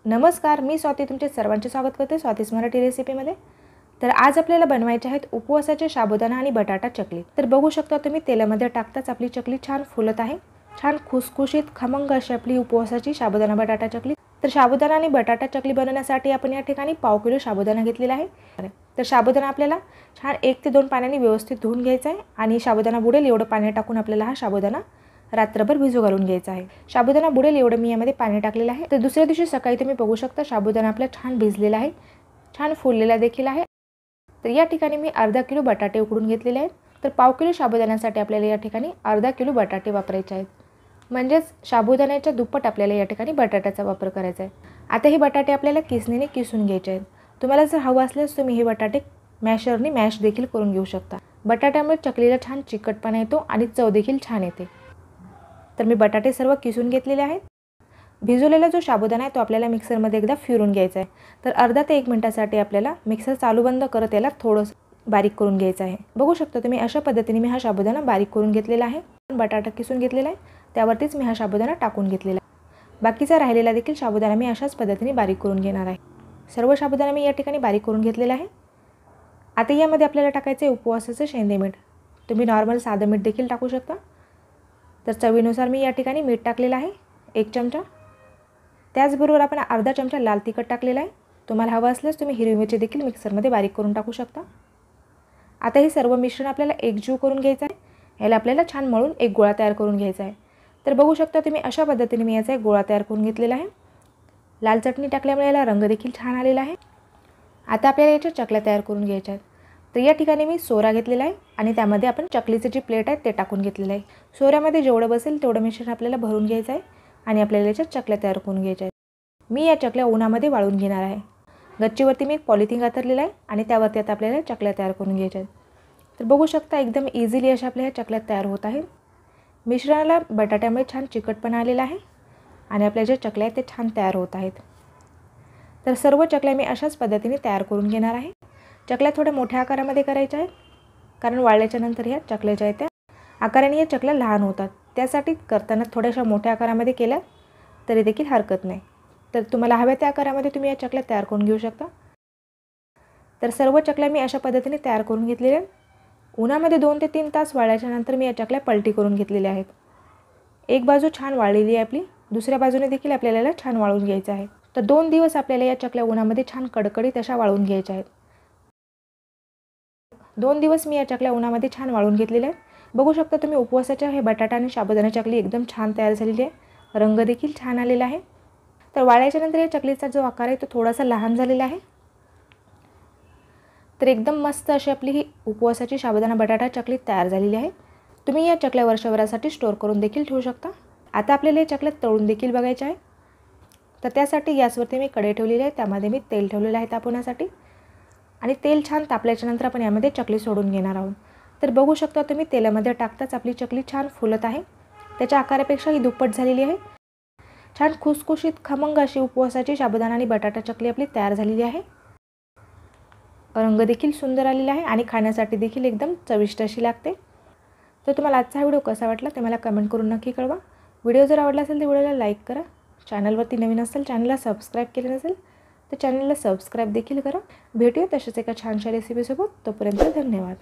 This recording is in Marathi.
नमस्कार, मी स्वाती तुमचे सर्वांचे स्वागत करते स्वातीस मराठी रेसिपीमध्ये। तर आज आपल्याला बनवायचे आहेत उपवासाचे साबुदाणा आणि बटाटा चकली। तर बघू शकता तुम्ही तेलामध्ये टाकताच आपली चकली छान फुलत आहे। छान खुसखुशीत खमंग अशी आपली उपवासाची साबुदाणा बटाटा चकली। तर साबुदाणा आणि बटाटा चकली बनवण्यासाठी आपण या ठिकाणी पाव किलो साबुदाणा घेतलेला आहे। तर साबुदाणा आपल्याला छान 1 ते 2 पाण्याने व्यवस्थित धुवून घ्यायचा आहे आणि साबुदाणा बुडेल एवढं पाणी टाकून आपल्याला हा साबुदाणा रात्रभर भिजू घालून घ्यायचा आहे। साबुदाणा बुडेल एवढं मी यामध्ये पाणी टाकलेलं आहे। तर दुसऱ्या दिवशी सकाळी तुम्ही बघू शकता साबुदाणा आपला छान भिजलेला आहे, छान फुललेला देखील आहे। तर या ठिकाणी मी अर्धा किलो बटाटे उकडून घेतलेले आहेत। तर पाव किलो साबुदाण्यासाठी आपल्याला या ठिकाणी अर्धा किलो बटाटे वापरायचे आहेत, म्हणजेच साबुदाण्याच्या दुप्पट आपल्याला या ठिकाणी बटाट्याचा वापर करायचा आहे। आता हे बटाटे आपल्याला किसणीने किसून घ्यायचे आहेत। तुम्हाला जर हवं असल्यास तुम्ही हे बटाटे मॅशरने मॅश देखील करून घेऊ शकता। बटाट्यामुळे चकलीला छान चिकटपणा येतो आणि चव देखील छान येते। तर मी बटाटे सर्व किसून घेतलेले आहेत। भिजवलेला जो साबुदाणा आहे तो आपल्याला मिक्सरमध्ये एकदा फिरून घ्यायचा आहे। तर अर्धा ते 1 मिनिटासाठी आपल्याला मिक्सर चालू बंद करत याला थोडंसं बारीक करून घ्यायचं आहे। बघू शकता तुम्ही अशा पद्धतीने मी हा साबुदाणा बारीक करून घेतलेला आहे। बटाटा किसून घेतलेला आहे त्यावरतीच मी हा साबुदाणा टाकून घेतलेला आहे। बाकीचा राहिलेला देखील साबुदाणा मी अशाच पद्धतीने बारीक करून घेणार आहे। सर्व साबुदाणा मी या ठिकाणी बारीक करून घेतलेला आहे। आता यामध्ये आपल्याला टाकायचे उपवासाचे शेंदे मीठ। तुम्ही नॉर्मल साधं मीठ देखील टाकू शकता। तर चवीनुसार मी या ठिकाणी मीठ टाकलेलं आहे 1 चमचा। त्याचबरोबर आपण अर्धा चमचा लाल तिखट टाकलेला आहे। तुम्हाला हवं असल्यास तुम्ही हिरवी मिरची देखील मिक्सरमध्ये बारीक करून टाकू शकता। आता हे सर्व मिश्रण आपल्याला एकजीव करून घ्यायचं आहे। याला आपल्याला छान मळून एक गोळा तयार करून घ्यायचा आहे। तर बघू शकता तुम्ही अशा पद्धतीने मी याचा एक गोळा तयार करून घेतलेला आहे। लाल चटणी टाकल्यामुळे याला रंग देखील छान आलेला आहे। आता आपल्याला याच्या चकल्या तयार करून घ्यायच्या आहेत। तर या ठिकाणी मी सोरा घेतलेला आहे आणि त्यामध्ये आपण चकलीचे जी प्लेट आहे ते टाकून घेतलेलं आहे। सोऱ्यामध्ये जेवढं बसेल तेवढं मिश्रण आपल्याला भरून घ्यायचं आहे आणि आपल्याला याच्या चकल्या तयार करून घ्यायच्या आहेत। मी या चकल्या उन्हामध्ये वाळून घेणार आहे। गच्चीवरती मी एक पॉलिथिन अंथरलेलं आहे आणि त्यावरती आता आपल्याला चकल्या तयार करून घ्यायच्या आहेत। तर बघू शकता एकदम इझिली अशा आपल्या ह्या चकल्या तयार होत आहेत। मिश्रणाला बटाट्यामुळे छान चिकटपणा आलेला आहे आणि आपल्या ज्या चकल्या आहेत ते छान तयार होत आहेत। तर सर्व चकल्या मी अशाच पद्धतीने तयार करून घेणार आहे। चकल्या थोड्या मोठ्या आकारामध्ये करायच्या आहेत, कारण वाळल्याच्या नंतर ह्या चकल्या ज्या आहेत त्या आकाराने या चकल्या लहान होतात। त्यासाठी करताना थोड्याशा मोठ्या आकारामध्ये केल्या तरी देखील हरकत नाही। तर तुम्हाला हव्या त्या आकारामध्ये तुम्ही या चकल्या तयार करून घेऊ शकता। तर सर्व चकल्या मी अशा पद्धतीने तयार करून घेतलेल्या आहेत। उन्हामध्ये 2 ते 3 तास वाळल्याच्या नंतर मी या चकल्या पलटी करून घेतलेल्या आहेत। एक बाजू छान वाळलेली आहे आपली, दुसऱ्या बाजूने देखील आपल्याला छान वाळून घ्यायचं आहे। तर 2 दिवस आपल्याला या चकल्या उन्हामध्ये छान कडकडीत अशा वाळून घ्यायच्या आहेत। 2 दिवस मी या चकल्या उन्हामध्ये छान वाळून घेतलेल्या आहेत। बघू शकता तुम्ही उपवासाच्या हे बटाटा आणि साबुदाणा चकली एकदम छान तयार झालेली आहे। रंग देखील छान आलेला आहे। तर वाळल्याच्या नंतर या चकलीचा जो आकार आहे तो थोडासा लहान झालेला आहे। तर एकदम मस्त अशी आपली ही उपवासाची साबुदाणा बटाटा चकली तयार झालेली आहे। तुम्ही या चकल्या वर्षभरासाठी स्टोअर करून देखील ठेवू शकता। आता आपल्याला या चकल्या तळून देखील बघायच्या आहे। तर त्यासाठी गॅसवरती मी कढई ठेवलेली आहे, त्यामध्ये मी तेल ठेवलेलं आहे तापवण्यासाठी आणि तेल छान तापल्याच्या नंतर आपण यामध्ये चकली सोडून घेणार आहोत। तर बघू शकता तुम्ही तेलामध्ये टाकताच आपली चकली छान फुलत आहे, त्याच्या आकारापेक्षा ही दुप्पट झालेली आहे। छान खुसखुशीत खमंग अशी उपवासाची साबुदाणा आणि बटाटा चकली आपली तयार झालेली आहे। रंग देखील सुंदर आलेला आहे आणि खाण्यासाठी देखील एकदम चविष्ट अशी लागते। तर तुम्हाला आजचा व्हिडिओ कसा वाटला ते मला कमेंट करून नक्की कळवा। व्हिडिओ जर आवडला असेल तर व्हिडिओला लाईक करा। चॅनलवरती नवीन असेल, चॅनलला सबस्क्राईब केले नसेल तर चॅनलला सबस्क्राईब देखील करा। भेटूया तशाच एका छानशा रेसिपीसोबत। तोपर्यंत धन्यवाद।